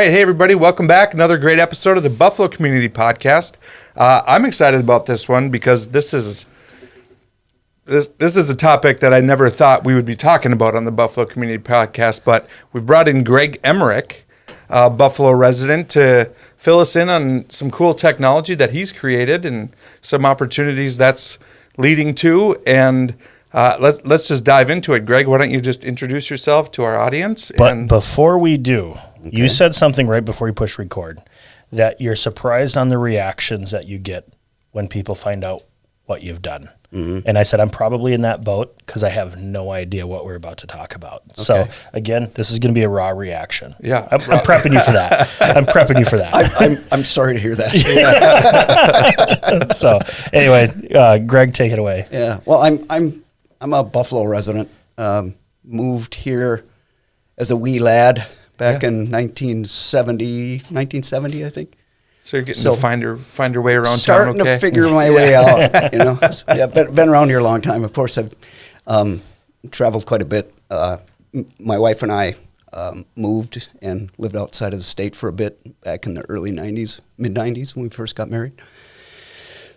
right. Hey, everybody. Welcome back. Another great episode of the Buffalo Community Podcast. I'm excited about this one because this is a topic that I never thought we would be talking about on the Buffalo Community Podcast, but we've brought in Greg Emerick, a Buffalo resident, to fill us in on some cool technology that he's created and some opportunities that's leading to. And let's just dive into it. Greg, why don't you just introduce yourself to our audience? But before we do, you said something right before you push record, that you're surprised on the reactions that you get when people find out what you've done. Mm-hmm. And I said, I'm probably in that boat because I have no idea what we're about to talk about. Okay. So again, this is going to be a raw reaction. Yeah. I'm prepping you for that. I'm sorry to hear that. So anyway, Greg, take it away. Yeah. Well, I'm a Buffalo resident. Moved here as a wee lad back in 1970, I think. So you're getting to find your way around town, starting to figure my way out, you know. Yeah, been around here a long time. Of course, I've traveled quite a bit. My wife and I moved and lived outside of the state for a bit back in the early 90s, mid-90s when we first got married.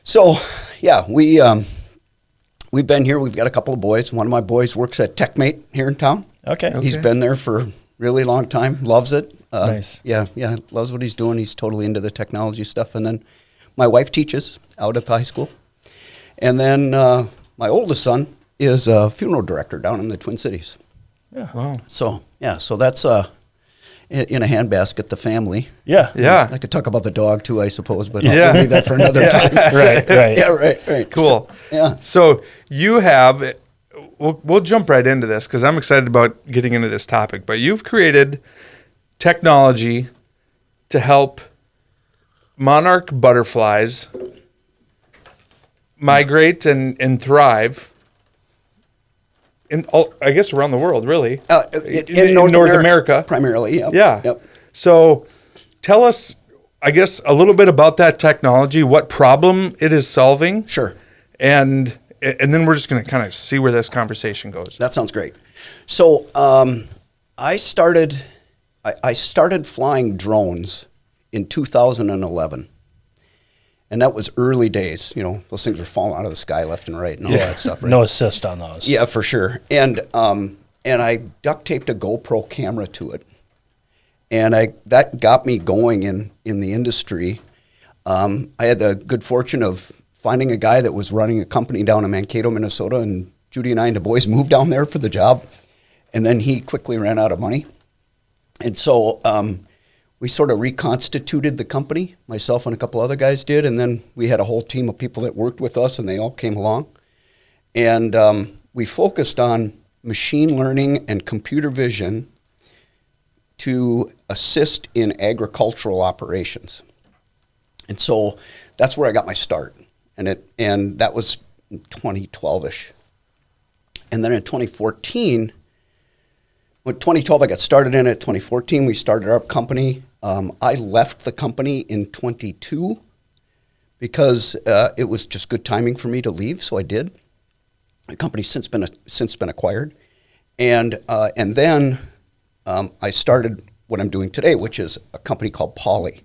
So, yeah, we've been here. We've got a couple of boys. One of my boys works at TechMate here in town. Okay. He's been there for a really long time, loves it. Nice. Yeah, loves what he's doing. He's totally into the technology stuff. And then my wife teaches out at the high school. And then my oldest son is a funeral director down in the Twin Cities. Yeah. Wow. So that's in a handbasket, the family. Yeah. Yeah. I could talk about the dog too, I suppose, but Yeah. I'll leave that for another time. Right. Yeah, right. Cool. So you have, we'll jump right into this because I'm excited about getting into this topic, but you've created technology to help monarch butterflies migrate and thrive in, I guess, around the world, really. In North America. Primarily, yeah. Yeah. Yep. So tell us, I guess, a little bit about that technology, what problem it is solving. Sure. And then we're just going to kind of see where this conversation goes. That sounds great. So I started flying drones in 2011. And that was early days. You know, those things were falling out of the sky left and right and all that stuff. Right? No assist on those. Yeah, for sure. And I duct taped a GoPro camera to it. And that got me going in the industry. I had the good fortune of finding a guy that was running a company down in Mankato, Minnesota, and Judy and I and the boys moved down there for the job. And then he quickly ran out of money. And so we sort of reconstituted the company. Myself and a couple other guys did. And then we had a whole team of people that worked with us, and they all came along. And we focused on machine learning and computer vision to assist in agricultural operations. And so that's where I got my start. And that was 2012-ish. And then in 2014, when 2012 I got started in it, 2014 we started our company. I left the company in 22 because it was just good timing for me to leave, so I did. The company's since been acquired. And then I started what I'm doing today, which is a company called POLLi.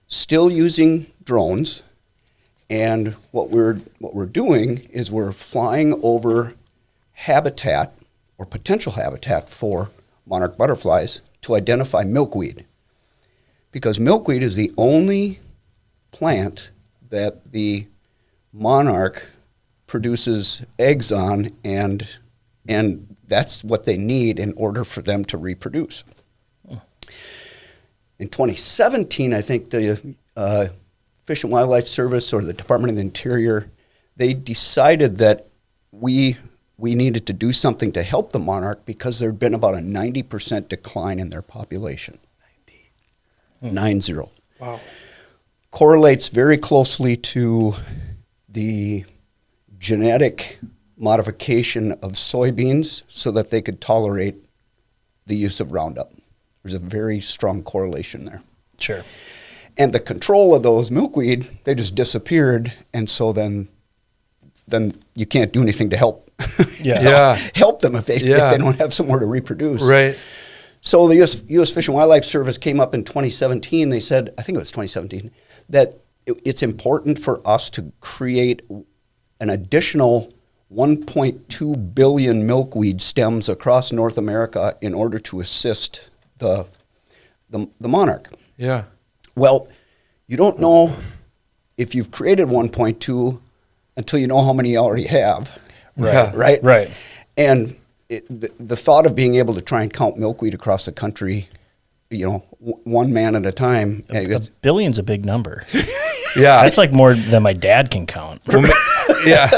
Still using drones. And what we're doing is we're flying over habitat or potential habitat for monarch butterflies to identify milkweed. Because milkweed is the only plant that the monarch produces eggs on, and that's what they need in order for them to reproduce. In 2017, I think the Fish and Wildlife Service or the Department of the Interior, they decided that we needed to do something to help the monarch because there had been about a 90% decline in their population. 90. Wow. Correlates very closely to the genetic modification of soybeans so that they could tolerate the use of Roundup. There's a very strong correlation there. Sure. And the control of those milkweed, they just disappeared, and so then you can't do anything to help help them if they don't have somewhere to reproduce. Right. So the U.S. Fish and Wildlife Service came up in 2017. They said, I think it was 2017, that it's important for us to create an additional 1.2 billion milkweed stems across North America in order to assist the monarch. Yeah. Well, you don't know if you've created 1.2 until you know how many you already have. Right. Right? Right. And the thought of being able to try and count milkweed across the country, one man at a time. A billion's a big number. Yeah. That's like more than my dad can count. Yeah.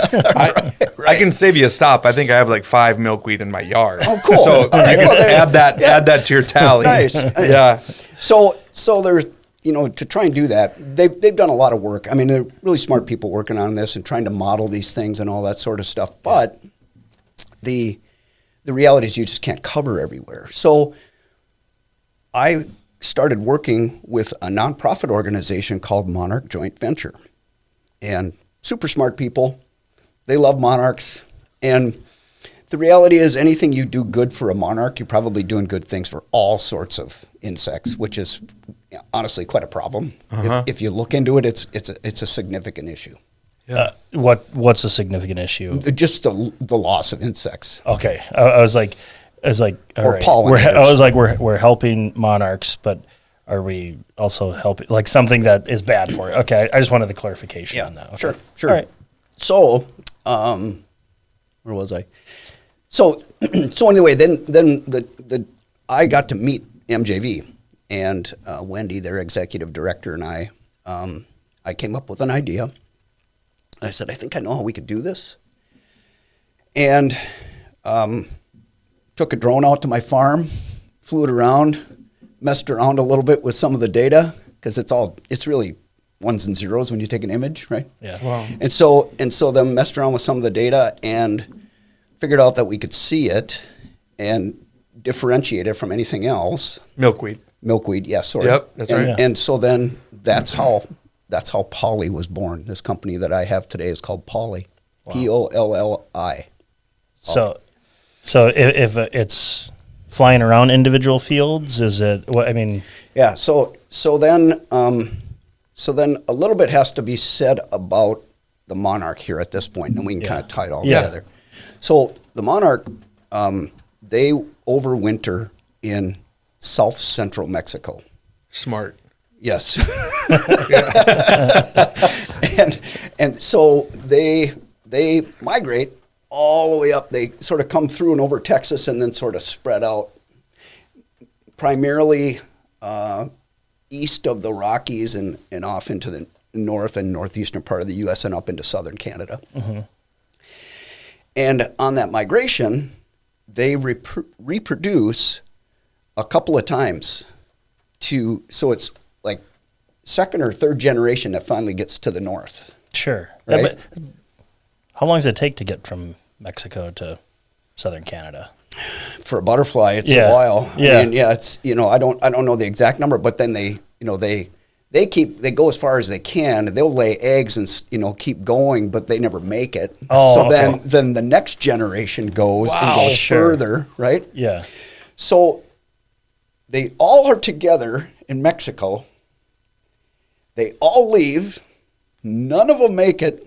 I can save you a stop. I think I have like 5 milkweed in my yard. Oh, cool. So you can add that to your tally. Nice. Yeah. So there's, to try and do that, they've done a lot of work. I mean, they're really smart people working on this and trying to model these things and all that sort of stuff. But the reality is you just can't cover everywhere. So I started working with a nonprofit organization called Monarch Joint Venture. And super smart people. They love monarchs. And the reality is anything you do good for a monarch, you're probably doing good things for all sorts of insects, which is honestly quite a problem. If you look into it, it's a significant issue. Yeah. What's a significant issue? Just the loss of insects. Okay. I was like, all Or right. pollinators. I was like, we're helping monarchs, but are we also helping like something that is bad for it? Okay. I just wanted the clarification on that. Okay. Sure. All right. So, where was I? So anyway, then I got to meet MJV and Wendy, their executive director, and I came up with an idea. And I said, I think I know how we could do this. And took a drone out to my farm, flew it around, messed around a little bit with some of the data because it's really ones and zeros when you take an image, right? Yeah. Wow. And so then messed around with some of the data and figured out that we could see it and differentiate it from anything else. Milkweed. Milkweed, yes, sorry. Yep, that's right. Yeah. And so then that's how POLLi was born. This company that I have today is called POLLi. Wow. POLLi. So if it's flying around individual fields, is it what I mean? Yeah. So then a little bit has to be said about the monarch here at this point, and we can kind of tie it all together. So the monarch, they overwinter in south central Mexico. Smart. Yes. and so they migrate all the way up. They sort of come through and over Texas and then sort of spread out primarily east of the Rockies and off into the north and northeastern part of the U.S. and up into southern Canada. Mm-hmm. And on that migration, they reproduce a couple of times so it's like second or third generation that finally gets to the north. Sure. Right? Yeah, but how long does it take to get from Mexico to southern Canada? For a butterfly, it's a while. Yeah. I mean, it's I don't know the exact number, but then they go as far as they can. They'll lay eggs and keep going, but they never make it. Oh, so okay. then the next generation goes and goes further, right? Yeah. So they all are together in Mexico. They all leave. None of them make it.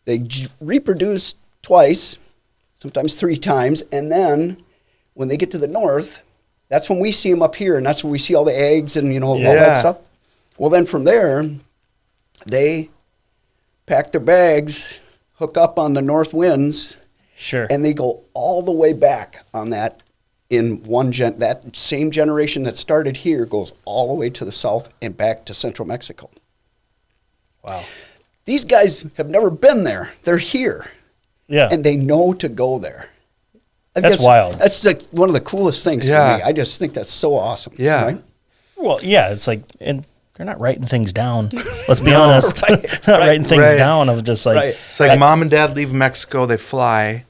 They reproduce twice, sometimes 3 times, and then when they get to the north, that's when we see them up here, and that's when we see all the eggs and all that stuff. Well, then from there, they pack their bags, hook up on the north winds, and they go all the way back on that. In that same generation that started here goes all the way to the south and back to central Mexico. Wow. These guys have never been there. They're here. Yeah. And they know to go there. That's wild. That's like one of the coolest things for me. I just think that's so awesome. Yeah. Right? Well, yeah, it's like, and they're not writing things down. Let's be honest. Not writing things down of just like. It's like mom and dad leave Mexico, they fly.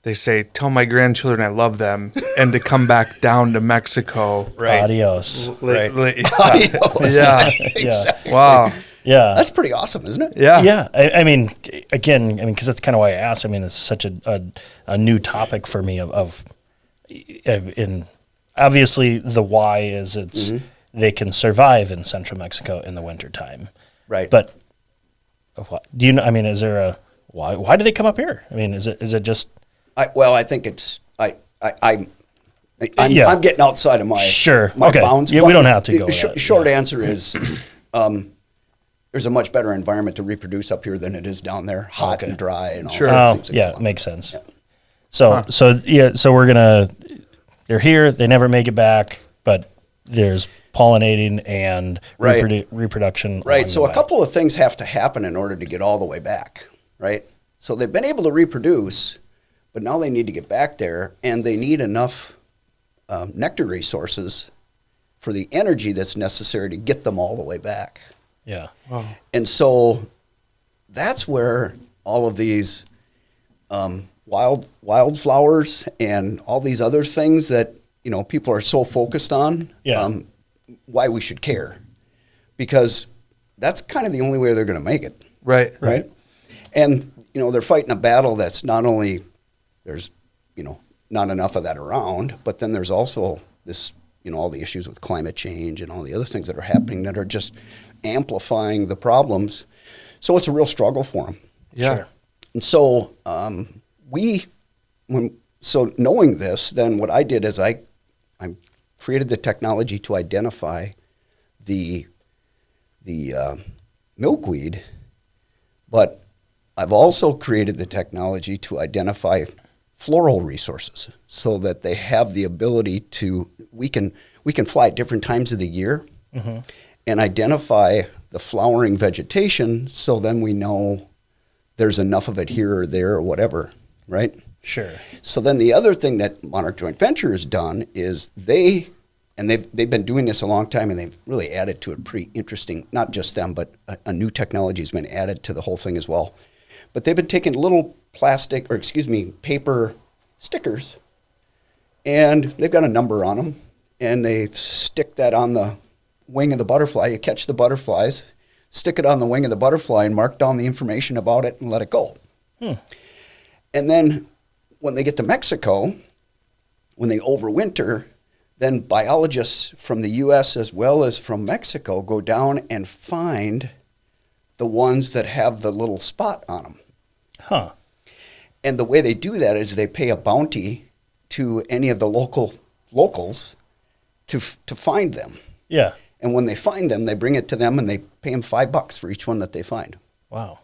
They say, tell my grandchildren I love them, and to come back down to Mexico. Adios. Adios. Yeah. Exactly. Wow. Yeah. That's pretty awesome, isn't it? Yeah. Yeah. I mean, because that's kind of why I asked. I mean, it's such a new topic for me in obviously the why is they can survive in central Mexico in the wintertime. Right. But do you know, I mean, is there a, why do they come up here? I mean, is it just? I think it's, I'm getting outside of my bounds. Yeah, we don't have to go. Short answer is, there's a much better environment to reproduce up here than it is down there, hot and dry and all that. Things that makes sense. Yeah. So they're here. They never make it back, but there's pollinating and reproduction. Right. So a couple of things have to happen in order to get all the way back. Right. So they've been able to reproduce, but now they need to get back there, and they need enough nectar resources for the energy that's necessary to get them all the way back. Yeah. Wow. And so that's where all of these wildflowers and all these other things that, people are so focused on, why we should care. Because that's kind of the only way they're going to make it. Right. Right. And, they're fighting a battle that's not only there's, not enough of that around, but then there's also this, all the issues with climate change and all the other things that are happening that are just amplifying the problems. So it's a real struggle for them. Yeah. Sure. And so knowing this, then what I did is I created the technology to identify the milkweed, but I've also created the technology to identify floral resources so that they have the ability to, we can fly at different times of the year and identify the flowering vegetation, so then we know there's enough of it here or there or whatever, right? Sure. So then the other thing that Monarch Joint Venture has done is they've been doing this a long time, and they've really added to it pretty interesting, not just them, but a new technology has been added to the whole thing as well. But they've been taking little paper stickers, and they've got a number on them, and they stick that on the wing of the butterfly. You catch the butterflies, stick it on the wing of the butterfly, and mark down the information about it and let it go. And then when they get to Mexico, when they overwinter, then biologists from the U.S. as well as from Mexico go down and find the ones that have the little spot on them. And the way they do that is they pay a bounty to any of the locals to find them. Yeah. And when they find them, they bring it to them, and they pay them $5 for each one that they find. Wow.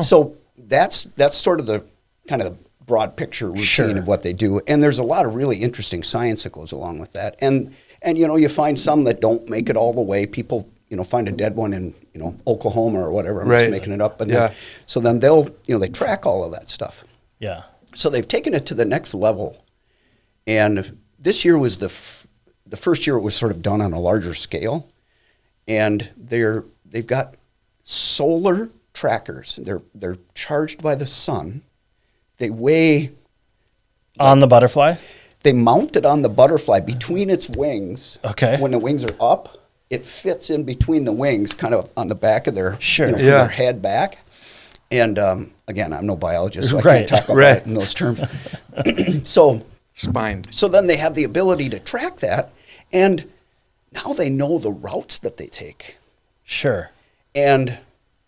So that's sort of the kind of broad picture routine of what they do. And there's a lot of really interesting science that goes along with that. And you find some that don't make it all the way. People, find a dead one in, Oklahoma or whatever. I'm just making it up. And then they'll, they track all of that stuff. Yeah. So they've taken it to the next level. And this year was the first year it was sort of done on a larger scale. And they've got solar trackers. They're charged by the sun. They weigh on the butterfly. They mount it on the butterfly between its wings. Okay. When the wings are up, it fits in between the wings, kind of on the back of their from their head back. And again, I'm no biologist, so I can't talk about it in those terms. So spine. So then they have the ability to track that, and now they know the routes that they take. Sure. And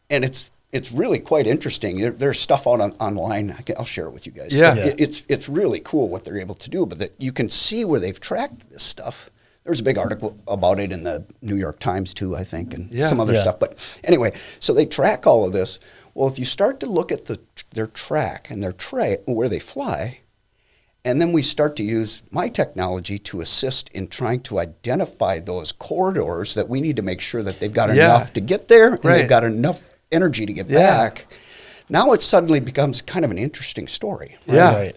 it's really quite interesting. There's stuff out online. I'll share it with you guys. Yeah. It's really cool what they're able to do, but that you can see where they've tracked this stuff. There's a big article about it in the New York Times too, I think, and some other stuff. But anyway, so they track all of this. Well, if you start to look at their track and their where they fly, and then we start to use my technology to assist in trying to identify those corridors that we need to make sure that they've got enough to get there, and they've got enough energy to get back. Now it suddenly becomes kind of an interesting story. Right? Yeah. Right.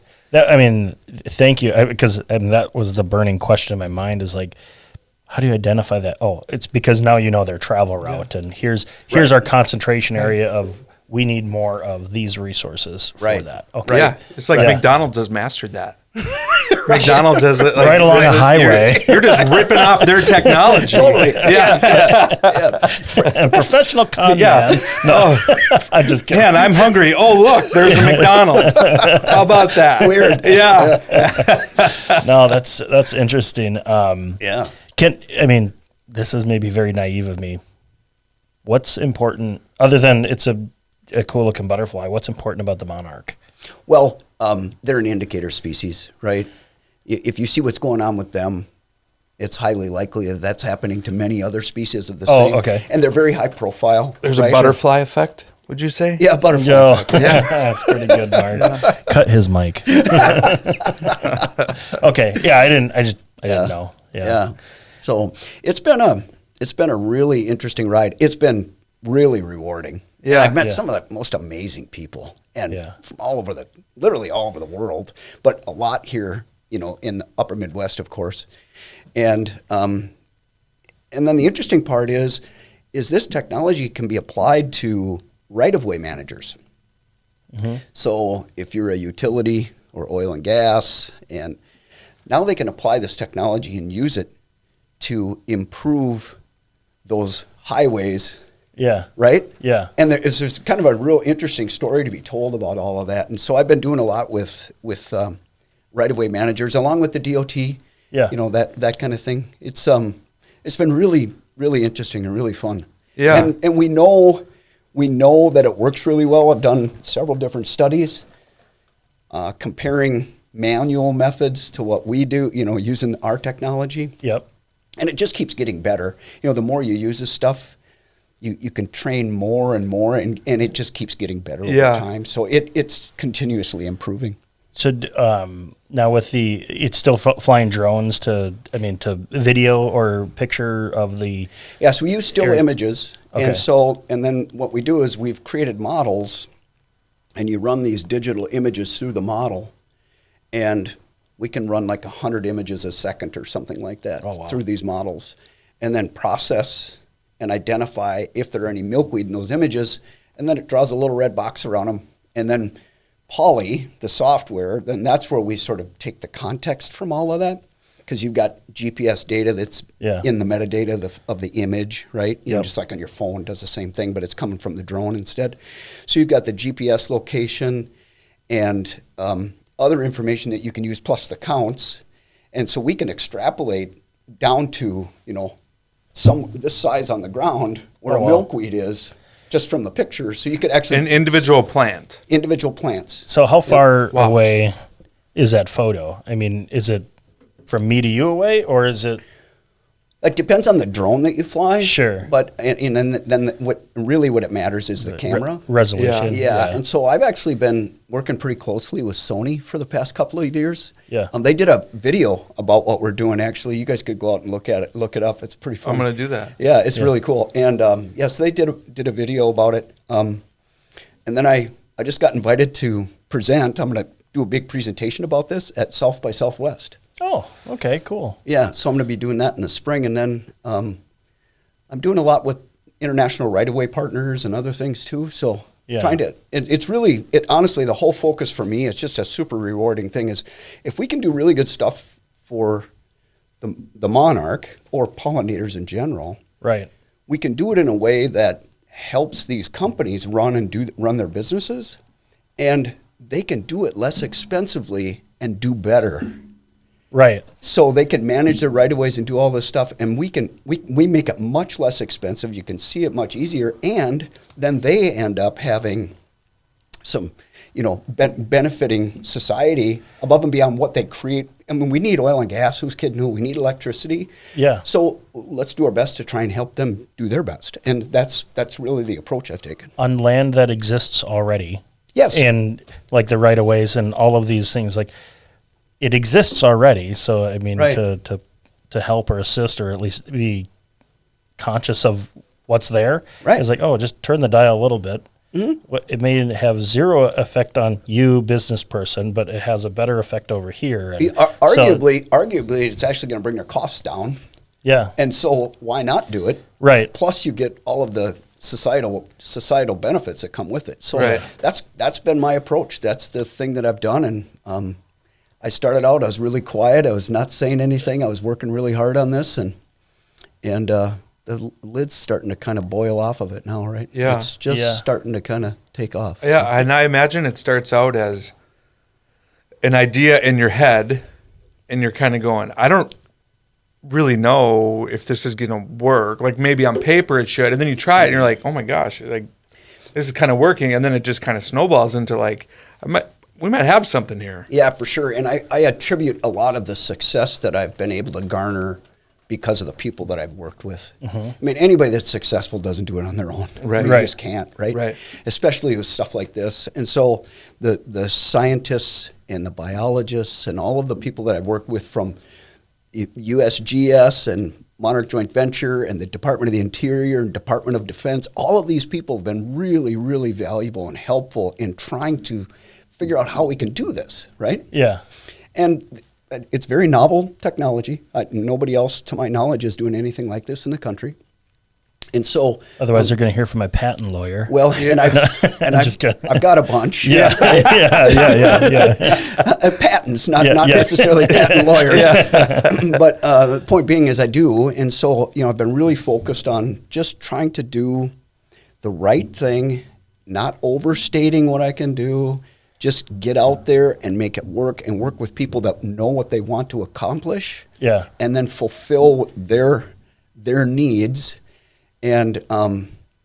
Thank you, because that was the burning question in my mind, is like, how do you identify that? Oh, it's because now you know their travel route, and here's our concentration area of, we need more of these resources for that. Okay. Yeah. It's like McDonald's has mastered that. McDonald's has it right along a highway. You're just ripping off their technology. Totally. Yeah. And professional con Yeah. man. No, I'm just kidding. Man, I'm hungry. Oh, look, there's a McDonald's. How about that? Weird. Yeah. No, that's interesting. Yeah. This is maybe very naive of me. What's important, other than it's a cool looking butterfly, what's important about the monarch? Well, they're an indicator species, right? If you see what's going on with them, it's highly likely that that's happening to many other species of the same. Okay. And they're very high profile. There's right? a butterfly effect, would you say? Yeah, butterfly. Joe, effect. that's pretty good, Mark. Cut his mic. Okay, yeah, I didn't know. Yeah. So it's been a really interesting ride. It's been really rewarding. Yeah. I've met Yeah. some of the most amazing people, and Yeah. from literally all over the world, but a lot here, in the upper Midwest, of course. And then the interesting part is this technology can be applied to right-of-way managers. Mm-hmm. So if you're a utility or oil and gas, and now they can apply this technology and use it to improve those highways, Yeah. right? Yeah. And there's kind of a real interesting story to be told about all of that. And so I've been doing a lot with right-of-way managers, along with the DOT, Yeah. that kind of thing. It's been really, really interesting and really fun. Yeah. And we know that it works really well. I've done several different studies comparing manual methods to what we do, using our technology. Yep. And it just keeps getting better. The more you use this stuff, you can train more and more, and it just keeps getting better over time. So it's continuously improving. So now with it's still flying drones to video or picture of the. Yeah, so we use still images. Okay. And then what we do is we've created models, and you run these digital images through the model, and we can run like 100 images a second or something like that through these models, and then process and identify if there are any milkweed in those images, and then it draws a little red box around them. And then POLLi, the software, then that's where we sort of take the context from all of that, because you've got GPS data that's in the metadata of the image, right? Just like on your phone, does the same thing, but it's coming from the drone instead. So you've got the GPS location and other information that you can use, plus the counts. And so we can extrapolate down to, this size on the ground where a milkweed is, just from the picture. So you could actually... An individual plant. Individual plants. So how far away is that photo? Is it from me to you away, or is it... It depends on the drone that you fly. Sure. But then what it matters is the camera. Resolution. Yeah. And so I've actually been working pretty closely with Sony for the past couple of years. Yeah. They did a video about what we're doing, actually. You guys could go out and look it up. It's pretty fun. I'm going to do that. Yeah, it's really cool. And so they did a video about it. And then I just got invited to present. I'm going to do a big presentation about this at South by Southwest. Oh, okay, cool. Yeah, so I'm going to be doing that in the spring, and then I'm doing a lot with international right-of-way partners and other things too. So trying to, it's really, honestly, the whole focus for me, it's just a super rewarding thing, is if we can do really good stuff for the monarch or pollinators in general, right? We can do it in a way that helps these companies run their businesses, and they can do it less expensively and do better. Right. So they can manage their right-of-ways and do all this stuff, and we make it much less expensive. You can see it much easier, and then they end up having some, benefiting society above and beyond what they create. We need oil and gas. Who's kidding who? We need electricity. Yeah. So let's do our best to try and help them do their best, and that's really the approach I've taken. On land that exists already. Yes. And like the right-of-ways and all of these things, like, it exists already, so to help or assist or at least be conscious of what's there, it's like, just turn the dial a little bit. Mm-hmm. It may have zero effect on you, business person, but it has a better effect over here. And arguably, it's actually going to bring their costs down. Yeah, and so why not do it? Right. Plus, you get all of the societal benefits that come with it. So that's been my approach. That's the thing that I've done, and I started out, I was really quiet. I was not saying anything. I was working really hard on this, and the lid's starting to kind of boil off of it now, right? Yeah. It's just starting to kind of take off. Yeah, So. and I imagine it starts out as an idea in your head, and you're kind of going, I don't really know if this is going to work. Like maybe on paper it should, and then you try it, and you're like, oh my gosh, like this is kind of working, and then it just kind of snowballs into like, we might have something here. Yeah, for sure. And I attribute a lot of the success that I've been able to garner because of the people that I've worked with. I mean, anybody that's successful doesn't do it on their own. Right. They Right. just can't, right? Right. Especially with stuff like this. And so the scientists and the biologists and all of the people that I've worked with from USGS and Monarch Joint Venture and the Department of the Interior and Department of Defense, all of these people have been really, really valuable and helpful in trying to figure out how we can do this, right? Yeah. And it's very novel technology. Nobody else, to my knowledge, is doing anything like this in the country. And so, Otherwise, they're going to hear from my patent lawyer. well, and I've got a bunch. Yeah. Patents, not necessarily patent lawyers. But the point being is I do. And so, I've been really focused on just trying to do the right thing, not overstating what I can do. Just get out there and make it work and work with people that know what they want to accomplish. Yeah. And then fulfill their needs. And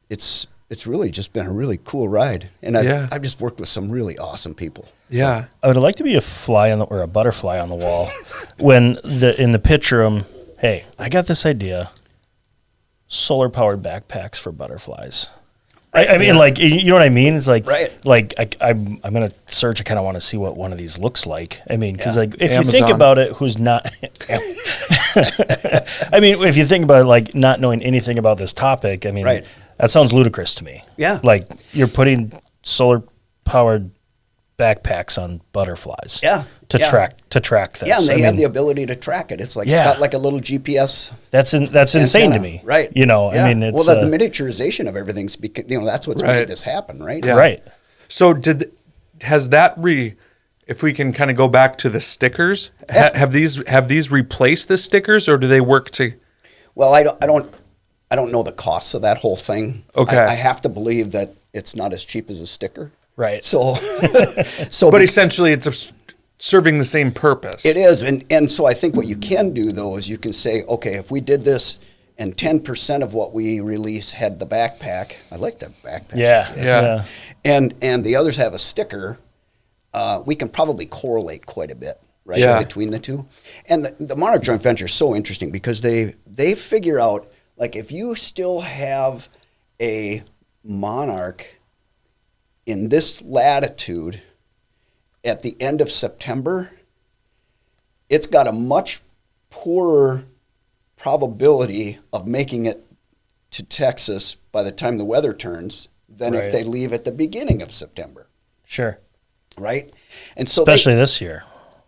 it's really just been a really cool ride. And I've just worked with some really awesome people. Yeah. I would like to be a fly on or a butterfly on the wall when in the pitch room, hey, I got this idea. Solar powered backpacks for butterflies. I mean, like, you know what I mean? It's like, I'm going to search. I kind of want to see what one of these looks like. I mean, because like, if you think about it, who's not, I mean, if you think about it, like not knowing anything about this topic, I mean, that sounds ludicrous to me. Yeah. Like you're putting solar powered backpacks on butterflies. Yeah. To track this. Yeah, and they have the ability to track it. It's like it's got like a little GPS. That's insane antenna, to me. Right. I mean, it's the miniaturization of everything's that's what's made this happen, right? Yeah. Right. So has that if we can kind of go back to the stickers, have these replaced the stickers, or do they work to? Well, I don't know the costs of that whole thing. Okay. I have to believe that it's not as cheap as a sticker. Right. So but essentially it's serving the same purpose. It is. And so I think what you can do, though, is you can say, okay, if we did this and 10% of what we release had the backpack, I like that backpack. Yeah. And the others have a sticker, we can probably correlate quite a bit, right, between the two. And the Monarch Joint Venture is so interesting because they figure out, like, if you still have a Monarch in this latitude at the end of September, it's got a much poorer probability of making it to Texas by the time the weather turns than if they leave at the beginning of September. Sure. Right? And so especially this year.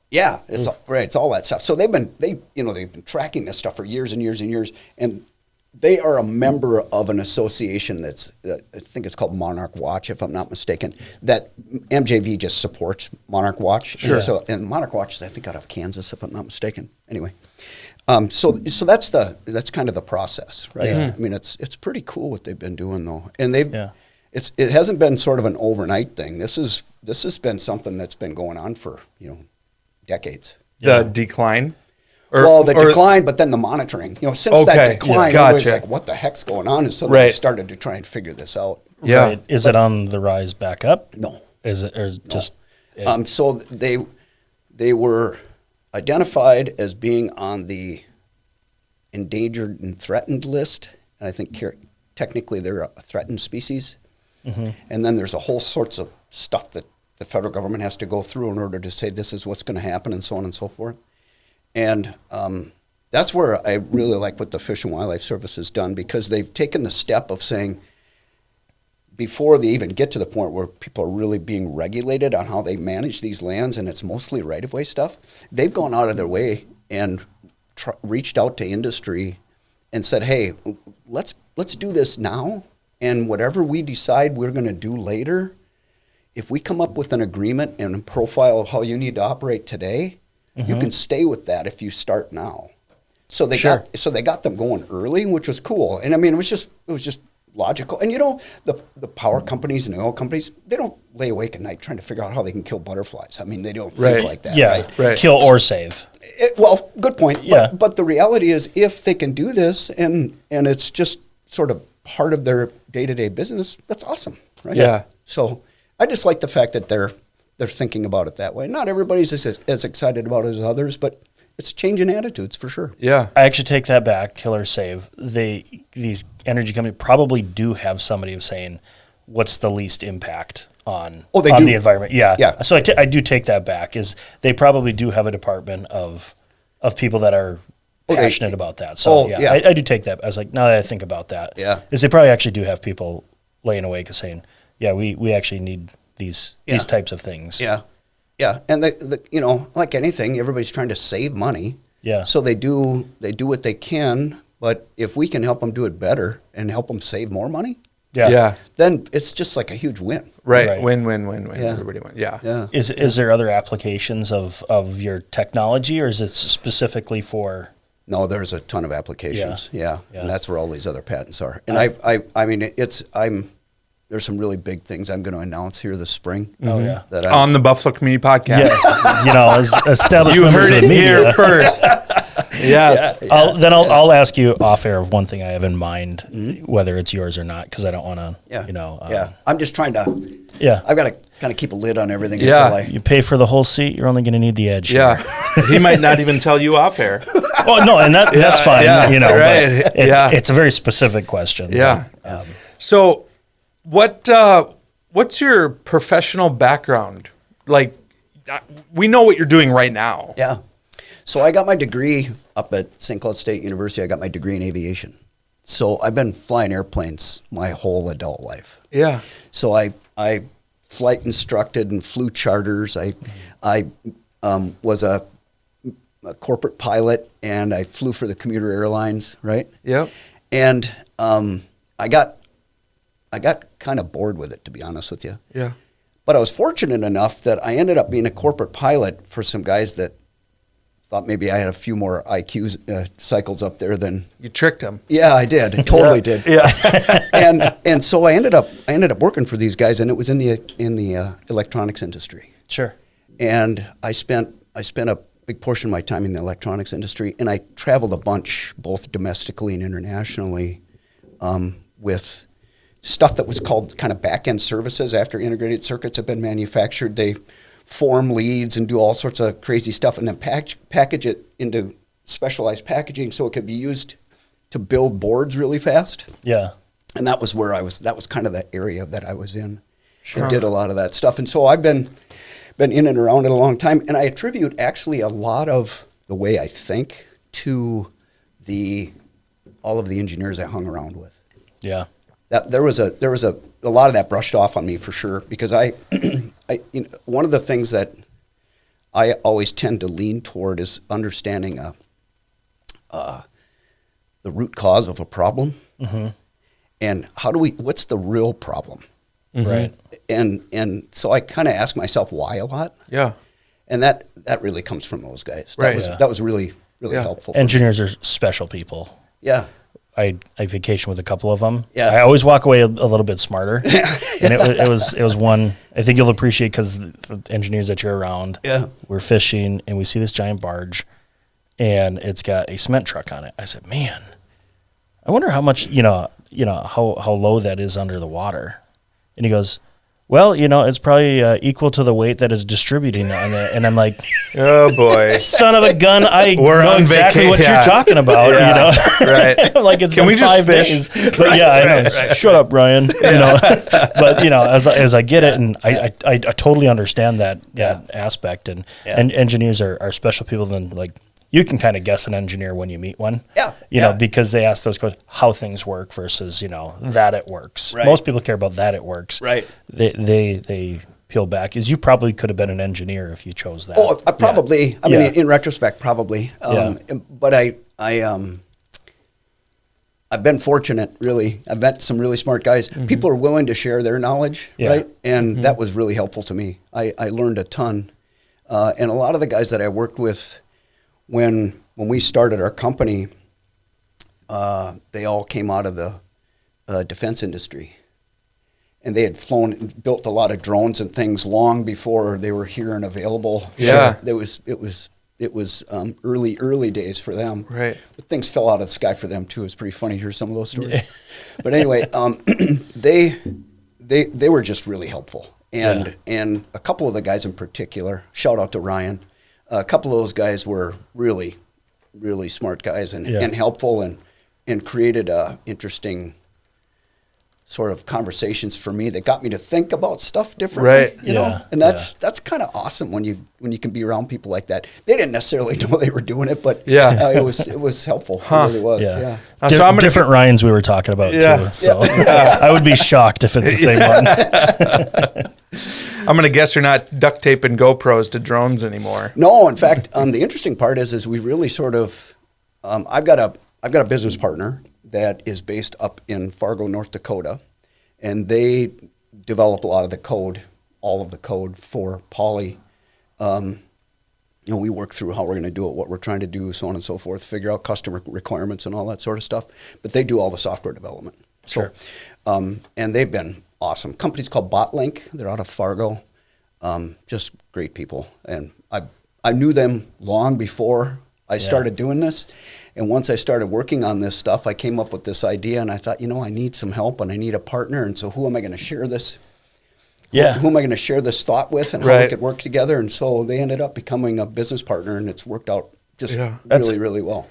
Yeah, it's all that stuff. So they've been tracking this stuff for years and years and years, and they are a member of an association that's, I think it's called Monarch Watch, if I'm not mistaken, that MJV just supports Monarch Watch. Sure. And Monarch Watch is, I think, out of Kansas, if I'm not mistaken. Anyway, so that's kind of the process, right? Yeah. I mean, it's pretty cool what they've been doing, though, and it hasn't been sort of an overnight thing. This has been something that's been going on for decades. The decline. Decline, but then the monitoring. Since that decline, everybody's like, what the heck's going on? And so they started to try and figure this out. Yeah. Right. Is it on the rise back up? No. Is it, or just? So they were identified as being on the endangered and threatened list. And I think technically they're a threatened species. Mm-hmm. And then there's a whole sorts of stuff that the federal government has to go through in order to say this is what's going to happen and so on and so forth. And that's where I really like what the Fish and Wildlife Service has done, because they've taken the step of saying, before they even get to the point where people are really being regulated on how they manage these lands, and it's mostly right-of-way stuff, they've gone out of their way and reached out to industry and said, hey, let's do this now, and whatever we decide we're going to do later, if we come up with an agreement and a profile of how you need to operate today, You can stay with that if you start now. So they got them going early, which was cool. And I mean, it was just logical. And the power companies and the oil companies, they don't lay awake at night trying to figure out how they can kill butterflies. I mean, they don't think like that. Yeah, right. Kill or save. Well, good point. Yeah. But the reality is, if they can do this and it's just sort of part of their day-to-day business, that's awesome, right? Yeah. So I just like the fact that they're thinking about it that way. Not everybody's as excited about it as others, but it's changing attitudes for sure. Yeah. I actually take that back, kill or save. These energy companies probably do have somebody of saying, what's the least impact on the environment? Yeah. Yeah. So I do take that back, is they probably do have a department of people that are passionate about that. So I do take that. I was like, now that I think about that, is they probably actually do have people laying awake and saying, yeah, we actually need these types of things. Yeah. Yeah. And like anything, everybody's trying to save money. Yeah. So they do what they can, but if we can help them do it better and help them save more money, then it's just like a huge win. Right. Win. Yeah. Everybody win. Yeah. Yeah. Is there other applications of your technology, or is it specifically for? No, there's a ton of applications. Yeah. And that's where all these other patents are. And I mean, there's some really big things I'm going to announce here this spring. Oh yeah. On the Buffalo Community Podcast. Yeah. As established you members heard of it the media. here first. Yes. Yeah. I'll ask you off air of one thing I have in mind, whether it's yours or not, because I don't want to. Yeah. I'm just trying to. Yeah. I've got to kind of keep a lid on everything Yeah. until You pay for the whole seat. You're only going to need the edge. Yeah. Here. He might not even tell you off air. Oh no, and that's fine. Yeah. But it's a very specific question. Yeah. But, So, what's your professional background? Like, we know what you're doing right now. Yeah. So I got my degree up at St. Cloud State University. I got my degree in aviation. So I've been flying airplanes my whole adult life. Yeah. So I flight instructed and flew charters. I was a corporate pilot, and I flew for the commuter airlines, right? Yep. And I got kind of bored with it, to be honest with you. Yeah. But I was fortunate enough that I ended up being a corporate pilot for some guys that thought maybe I had a few more IQ cycles up there than You tricked him. Yeah, I did. Totally did. Yeah. and so I ended up working for these guys, and it was in the electronics industry. sure. And I spent a big portion of my time in the electronics industry, and I traveled a bunch, both domestically and internationally, with stuff that was called kind of back-end services. After integrated circuits have been manufactured, they form leads and do all sorts of crazy stuff, and then package it into specialized packaging so it could be used to build boards really fast. Yeah. And that was where that was kind of the area that I was in. Sure. I did a lot of that stuff. And so I've been in and around it a long time, and I attribute actually a lot of the way I think to all of the engineers I hung around with. Yeah. That there was a lot of that brushed off on me for sure, because I one of the things that I always tend to lean toward is understanding the root cause of a problem, and what's the real problem, Right. and so I kind of ask myself why a lot, Yeah. and that really comes from those guys. Right. That was really helpful. Engineers are special people. Yeah. I vacation with a couple of them. Yeah. I always walk away a little bit smarter. And it was one I think you'll appreciate, because the engineers that you're around. Yeah. We're fishing and we see this giant barge, and it's got a cement truck on it. I said, man, I wonder how much how low that is under the water. And he goes, well, it's probably equal to the weight that is distributing on it. And I'm like, Oh boy. son of a gun, I We're know on exactly what yeah. you're talking about. Right. Like it's Can been we just 5 fish? days. But yeah, I know. Right. Shut up, Brian. But as I get it, and I totally understand that aspect. And engineers are special people. Then like you can kind of guess an engineer when you meet one. Yeah. Because they ask those questions, how things work versus that it works. Right. Most people care about that it works. Right. They peel back. As you probably could have been an engineer if you chose that. Oh, probably. Yeah. I mean, in retrospect, probably. But I've been fortunate, really. I've met some really smart guys. People are willing to share their knowledge, right? And that was really helpful to me. I learned a ton And a lot of the guys that I worked with when we started our company, they all came out of the defense industry. And they had built a lot of drones and things long before they were here and available. Yeah. So it was early days for them. Right. But things fell out of the sky for them too. It's pretty funny to hear some of those stories. But anyway, they were just really helpful. And a couple of the guys in particular, shout out to Ryan, a couple of those guys were really, really smart guys and helpful and created interesting sort of conversations for me that got me to think about stuff differently, right. you know? And that's kind of awesome when you can be around people like that. They didn't necessarily know they were doing it, but it was helpful. It really was. Yeah. So I'm different Ryans we were talking about too. So I would be shocked if it's the same one. I'm going to guess you're not duct taping GoPros to drones anymore. No, in fact, the interesting part is we really sort of, I've got a business partner that is based up in Fargo, North Dakota, and they develop a lot of the code, all of the code for POLLi. We work through how we're going to do it, what we're trying to do, so on and so forth, figure out customer requirements and all that sort of stuff. But they do all the software development. Sure. So, and they've been awesome. Company's called BotLink. They're out of Fargo. Just great people. And I knew them long before I started doing this. And once I started working on this stuff, I came up with this idea, and I thought, I need some help, and I need a partner. And so who am I going to share this? Yeah. Who am I going to share this thought with, and how we could work together? And so they ended up becoming a business partner, and it's worked out just really, really well.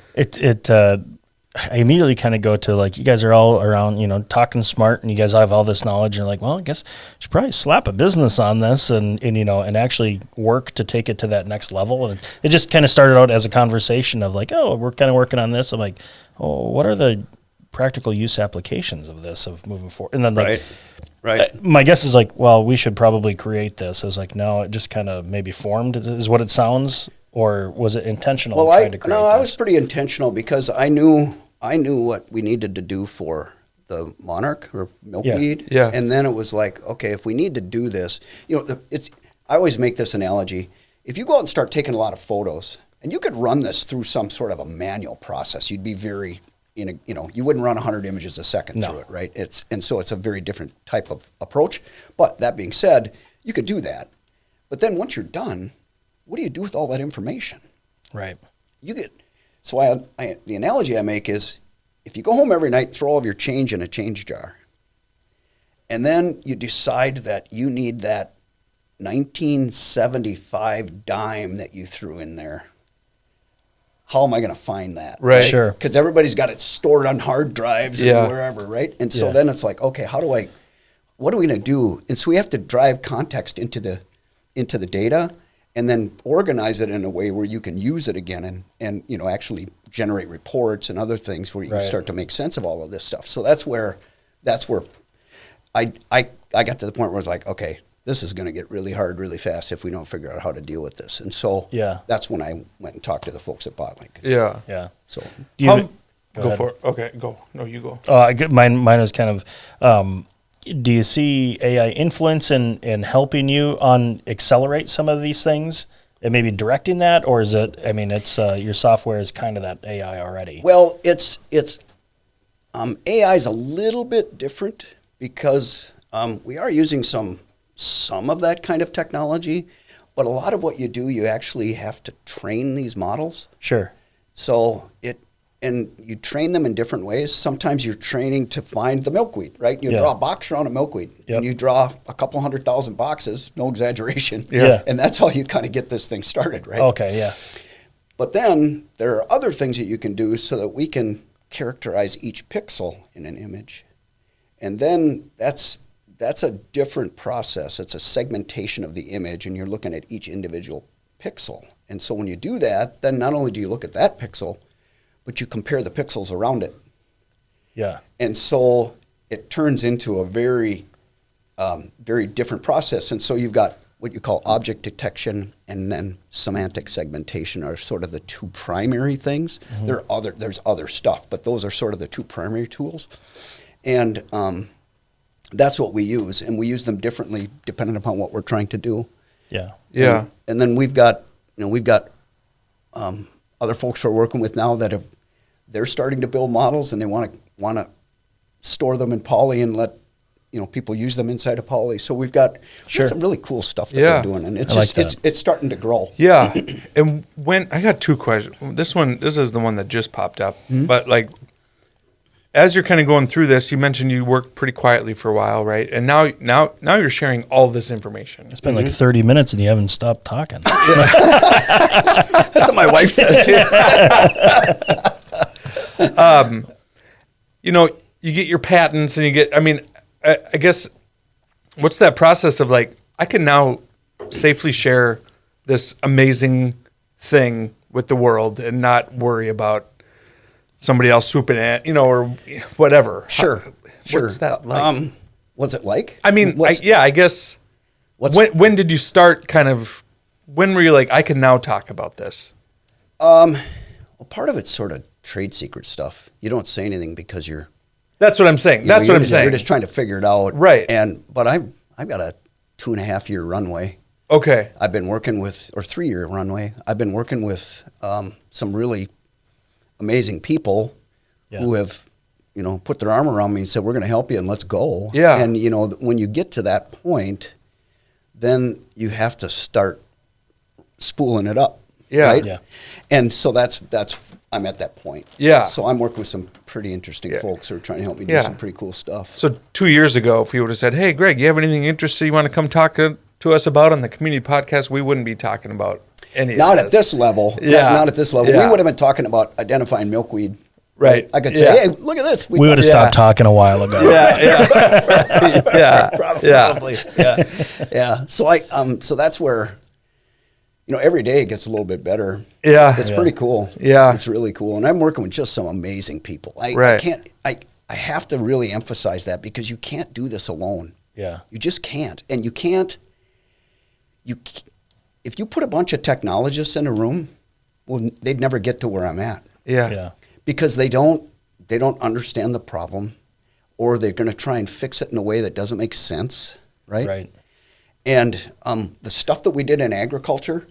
I immediately kind of go to, like, you guys are all around, talking smart, and you guys have all this knowledge, and you're like, well, I guess I should probably slap a business on this and actually work to take it to that next level. And it just kind of started out as a conversation of like, oh, we're kind of working on this. I'm like, oh, what are the practical use applications of this, of moving forward? And then Right. My guess is like, well, we should probably create this. I was like, no, it just kind of maybe formed is what it sounds. Or was it intentional? Well, I was pretty intentional because I knew what we needed to do for the monarch or milkweed. Yeah. And then it was like, okay, if we need to do this, I always make this analogy. If you go out and start taking a lot of photos, and you could run this through some sort of a manual process, you'd be very, you wouldn't run 100 images a second through it, right? So it's a very different type of approach. But that being said, you could do that. But then once you're done, what do you do with all that information? Right. So the analogy I make is, if you go home every night, throw all of your change in a change jar, and then you decide that you need that 1975 dime that you threw in there, how am I going to find that? Right. Sure. Because everybody's got it stored on hard drives and wherever, right? And so then it's like, okay, what are we going to do? And so we have to drive context into the data, and then organize it in a way where you can use it again and actually generate reports and other things where you can start to make sense of all of this stuff. So that's where I got to the point where I was like, okay, this is going to get really hard really fast if we don't figure out how to deal with this. And so that's when I went and talked to the folks at BotLink. Yeah. Yeah. So go for it. Okay, go. No, you go. Mine is kind of, do you see AI influence in helping you on accelerate some of these things and maybe directing that? Or is it, it's your software is kind of that AI already? Well, it's AI is a little bit different because we are using some of that kind of technology, but a lot of what you do, you actually have to train these models. Sure. So and you train them in different ways. Sometimes you're training to find the milkweed, right? You draw a box around a milkweed, and you draw a couple 100,000 boxes, no exaggeration. Yeah. And that's how you kind of get this thing started, right? Okay, yeah. But then there are other things that you can do so that we can characterize each pixel in an image. And then that's a different process. It's a segmentation of the image, and you're looking at each individual pixel. And so when you do that, then not only do you look at that pixel, but you compare the pixels around it. Yeah. And so it turns into a very, very different process. And so you've got what you call object detection and then semantic segmentation are sort of the two primary things. Mm-hmm. There's other stuff, but those are sort of the two primary tools. And that's what we use. And we use them differently depending upon what we're trying to do. Yeah. Yeah. And then we've got other folks we're working with now that they're starting to build models, and they want to store them in POLLi and let people use them inside of POLLi. So we've got some really cool stuff that we're doing, and it's starting to grow. Yeah. And I got two questions. This is the one that just popped up. But like, as you're kind of going through this, you mentioned you worked pretty quietly for a while, right? And now you're sharing all this information. It's been like 30 minutes and you haven't stopped talking. That's what my wife says. You get your patents and you get, I guess, what's that process of like, I can now safely share this amazing thing with the world and not worry about somebody else swooping in, or whatever. Sure. What's that like? What's it like? I guess, when did you start when were you like, I can now talk about this? Well, part of it's sort of trade secret stuff. You don't say anything because That's what I'm saying. That's what I'm saying. You're just trying to figure it out. Right. But I've got a 2.5-year runway. Okay. I've been working with, or 3-year runway. I've been working with some really amazing people who have, put their arm around me and said, we're going to help you and let's go. Yeah. And, when you get to that point, then you have to start spooling it up. Yeah. Right? Yeah. And so that's I'm at that point. Yeah. So I'm working with some pretty interesting folks who are trying to help me do some pretty cool stuff. So 2 years ago, if you would have said, hey, Greg, you have anything interesting you want to come talk to us about on the community podcast, we wouldn't be talking about any of Not this. at this level. Yeah. Not at this level. Yeah. We would have been talking about identifying milkweed. Right. I could say, hey, look at this. We would have stopped talking a while ago. Yeah. Probably. Yeah. So that's where, every day it gets a little bit better. Yeah. It's pretty cool. Yeah. It's really cool. And I'm working with just some amazing people. I have to really emphasize that because you can't do this alone. Yeah. You just can't. And if you put a bunch of technologists in a room, well, they'd never get to where I'm at. Yeah. Because they don't understand the problem, or they're going to try and fix it in a way that doesn't make sense, right? Right. And the stuff that we did in agriculture,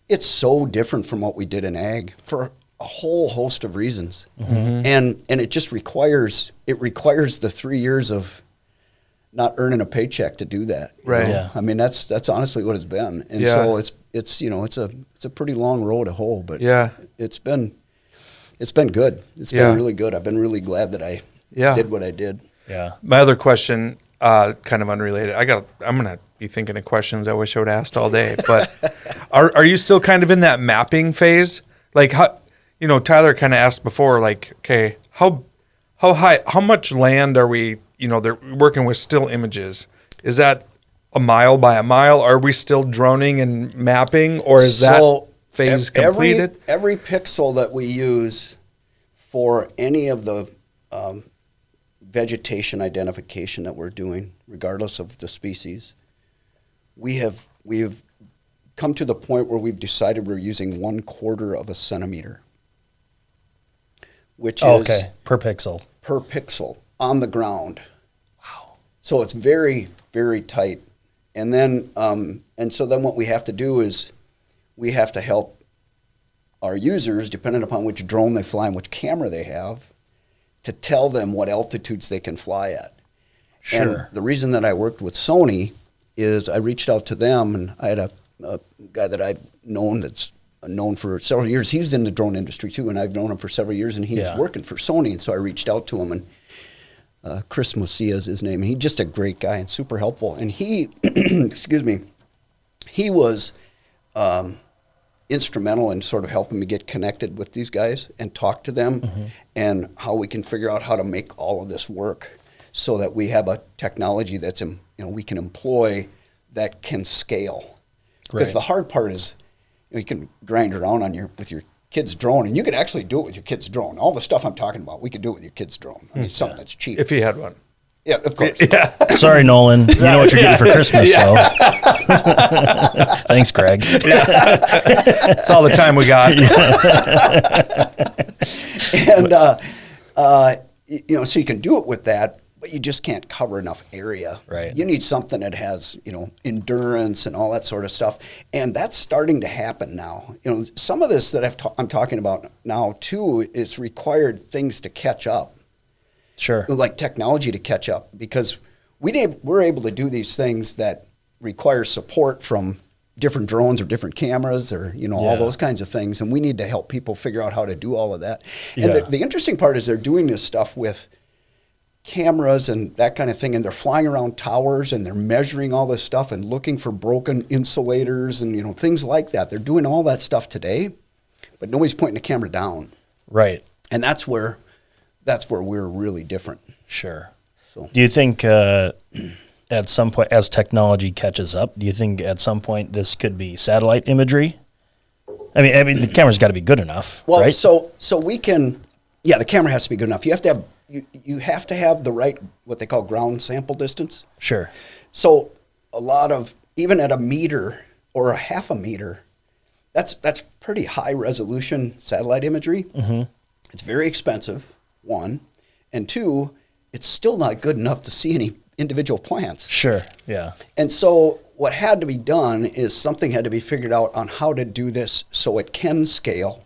it's so different from what we did in ag for a whole host of reasons. Mm-hmm. And it just requires the 3 years of not earning a paycheck to do that. Right. Yeah. That's honestly what it's been. And so it's a pretty long road to hoe, but it's been good. It's been really good. I've been really glad that I did what I did. Yeah. My other question, kind of unrelated. I'm going to be thinking of questions I wish I would have asked all day, but are you still kind of in that mapping phase? Like how, Tyler kind of asked before, like, okay, how much land are we, they're working with still images. Is that a mile by a mile? Are we still droning and mapping, or is that phase completed? Every pixel that we use for any of the vegetation identification that we're doing, regardless of the species, we've come to the point where we've decided we're using 1/4 of a centimeter, which is per pixel. Per pixel on the ground. Wow! So it's very, very tight. And then, so then what we have to do is we have to help our users, depending upon which drone they fly and which camera they have, to tell them what altitudes they can fly at. Sure. And the reason that I worked with Sony is I reached out to them, and I had a guy that I've known that's known for several years. He was in the drone industry too, and I've known him for several years, and he was working for Sony. And so I reached out to him, and Chris Mosia is his name. And he's just a great guy and super helpful. And he, he was instrumental in sort of helping me get connected with these guys and talk to them, and how we can figure out how to make all of this work so that we have a technology that's we can employ that can scale. Because the hard part is you can grind around with your kid's drone, and you could actually do it with your kid's drone. All the stuff I'm talking about, we could do it with your kid's drone. I mean, something that's cheap. If you had one. Yeah, of course. Yeah. Sorry, Nolan. You know what you're getting for Christmas, though. Thanks, Greg. That's all the time we got. And, so you can do it with that, but you just can't cover enough area. Right. You need something that has, endurance and all that sort of stuff. And that's starting to happen now. Some of this that I'm talking about now too, is required things to catch up. Sure. Like technology to catch up, because we're able to do these things that require support from different drones or different cameras or, all those kinds of things. And we need to help people figure out how to do all of that. And the interesting part is they're doing this stuff with cameras and that kind of thing. And they're flying around towers and they're measuring all this stuff and looking for broken insulators and, things like that. They're doing all that stuff today, but nobody's pointing the camera down. Right. And that's where we're really different. Sure. So. Do you think at some point, as technology catches up, do you think at some point this could be satellite imagery? I mean, the camera's got to be good enough, well, right? So we can, the camera has to be good enough. You have to have the right, what they call ground sample distance. Sure. So a lot of, even at a meter or a half a meter, that's pretty high resolution satellite imagery. Mm-hmm. It's very expensive, one, and two, it's still not good enough to see any individual plants. Sure, yeah. And so what had to be done is something had to be figured out on how to do this so it can scale.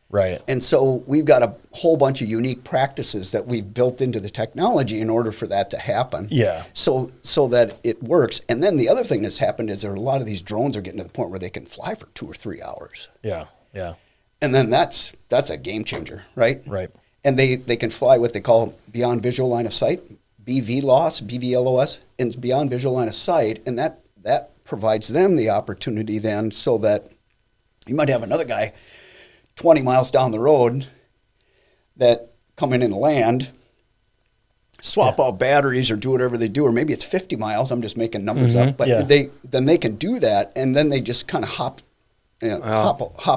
Right. And so we've got a whole bunch of unique practices that we've built into the technology in order for that to happen. Yeah. So that it works. And then the other thing that's happened is there are a lot of these drones are getting to the point where they can fly for 2 or 3 hours. Yeah, yeah. And then that's a game changer, right? Right. And they can fly what they call beyond visual line of sight, BVLOS, and it's beyond visual line of sight, and that provides them the opportunity then so that you might have another guy 20 miles down the road that coming in to land, swap out batteries or do whatever they do, or maybe it's 50 miles, I'm just making numbers up, but they can do that, and then they just kind of hop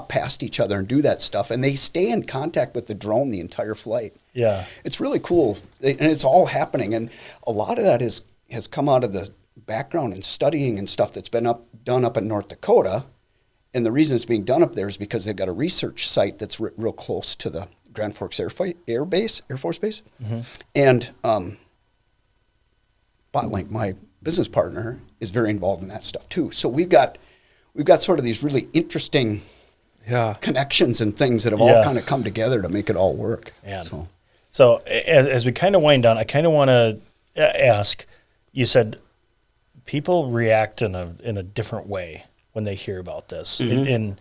past each other and do that stuff, and they stay in contact with the drone the entire flight. Yeah, it's really cool, and it's all happening, and a lot of that has come out of the background and studying and stuff that's been done up in North Dakota, and the reason it's being done up there is because they've got a research site that's real close to the Grand Forks Air Force Base, mm-hmm. And Botlink, my business partner, is very involved in that stuff too. So we've got sort of these really interesting connections and things that have all kind of come together to make it all work. So as we kind of wind down, I kind of want to ask, you said people react in a different way when they hear about this. Mm-hmm.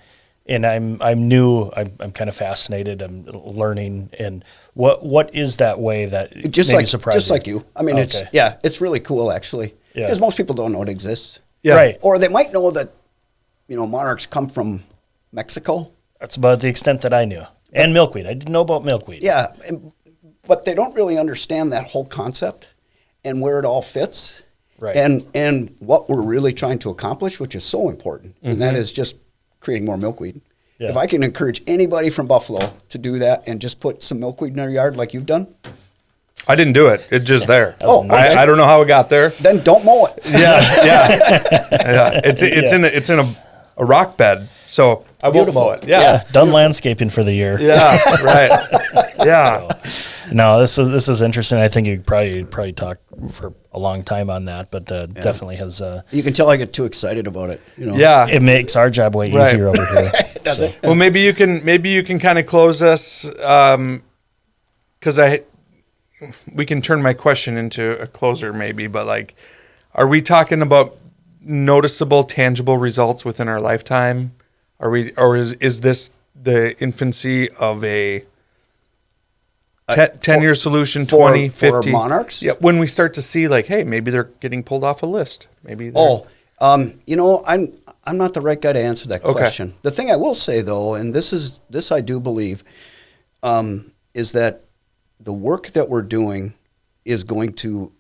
And I'm new, I'm kind of fascinated, I'm learning. And what is that way that maybe surprises you? Just like you. I mean, it's really cool actually. Because most people don't know it exists. Yeah. Right. Or they might know that monarchs come from Mexico. That's about the extent that I knew. And milkweed. I didn't know about milkweed. Yeah, but they don't really understand that whole concept and where it all fits. Right. And what we're really trying to accomplish, which is so important, mm-hmm. and that is just creating more milkweed. Yeah. If I can encourage anybody from Buffalo to do that and just put some milkweed in their yard like you've done. I didn't do it. It's just there. Oh, okay. I don't know how it got there. Then don't mow it. Yeah. It's in a rock bed, so I won't mow it. Yeah. Done landscaping for the year. Yeah, right. Yeah. So, no, this is interesting. I think you probably talk for a long time on that, but definitely has. You can tell I get too excited about it. Yeah, it makes our job way easier over here. So. Well, maybe you can kind of close us, because we can turn my question into a closer maybe, but are we talking about noticeable, tangible results within our lifetime? Or is this the infancy of a 10-year solution, 20, 50? For monarchs? Yeah, when we start to see hey, maybe they're getting pulled off a list. Maybe. I'm not the right guy to answer that question. The thing I will say though, and this I do believe, is that the work that we're doing is going to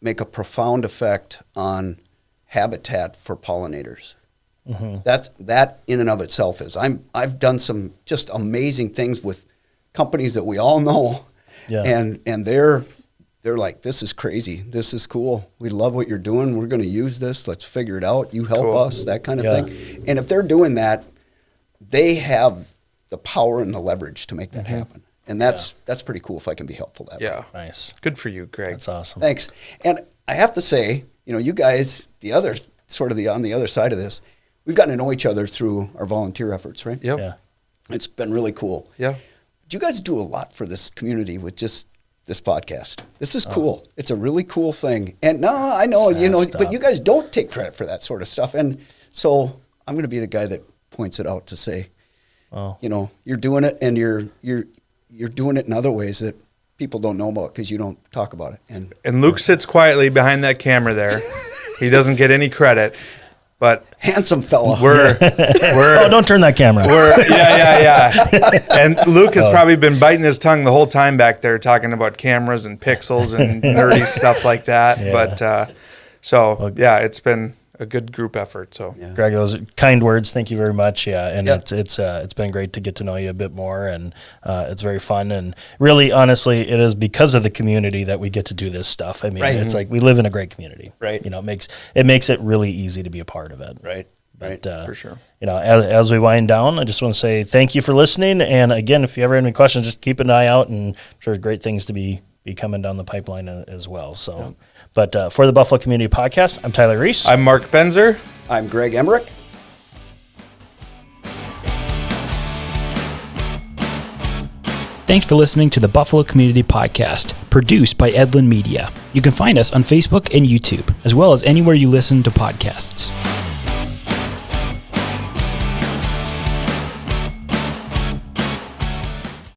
make a profound effect on habitat for pollinators. Mm-hmm. That in and of itself is. I've done some just amazing things with companies that we all know, and they're like, this is crazy, this is cool, we love what you're doing, we're going to use this, let's figure it out, you help us, that kind of thing. And if they're doing that, they have the power and the leverage to make that happen. And that's pretty cool if I can be helpful that way. Yeah. Nice. Good for you, Greg. That's awesome. Thanks. And I have to say, you guys, on the other side of this, we've gotten to know each other through our volunteer efforts, right? Yep. Yeah. It's been really cool. Yeah. You guys do a lot for this community with just this podcast. This is cool. It's a really cool thing. And no, I know, but you guys don't take credit for that sort of stuff. And so I'm going to be the guy that points it out to say, you're doing it, and you're doing it in other ways that people don't know about because you don't talk about it. And Luke sits quietly behind that camera there. He doesn't get any credit, but handsome fella. We're don't turn that camera. Yeah. And Luke has probably been biting his tongue the whole time back there talking about cameras and pixels and nerdy stuff like that. Yeah. But it's been a good group effort. So Greg, those are kind words. Thank you very much. Yeah, and it's been great to get to know you a bit more, and it's very fun. And really, honestly, it is because of the community that we get to do this stuff. I mean, it's like we live in a great community, right? It makes it really easy to be a part of it, right? But, for sure. As we wind down, I just want to say thank you for listening. And again, if you ever have any questions, just keep an eye out, and I'm sure great things to be coming down the pipeline as well. So. But for the Buffalo Community Podcast, I'm Tyler Reese. I'm Mark Benzer. I'm Greg Emerick. Thanks for listening to the Buffalo Community Podcast, produced by Edlin Media. You can find us on Facebook and YouTube, as well as anywhere you listen to podcasts.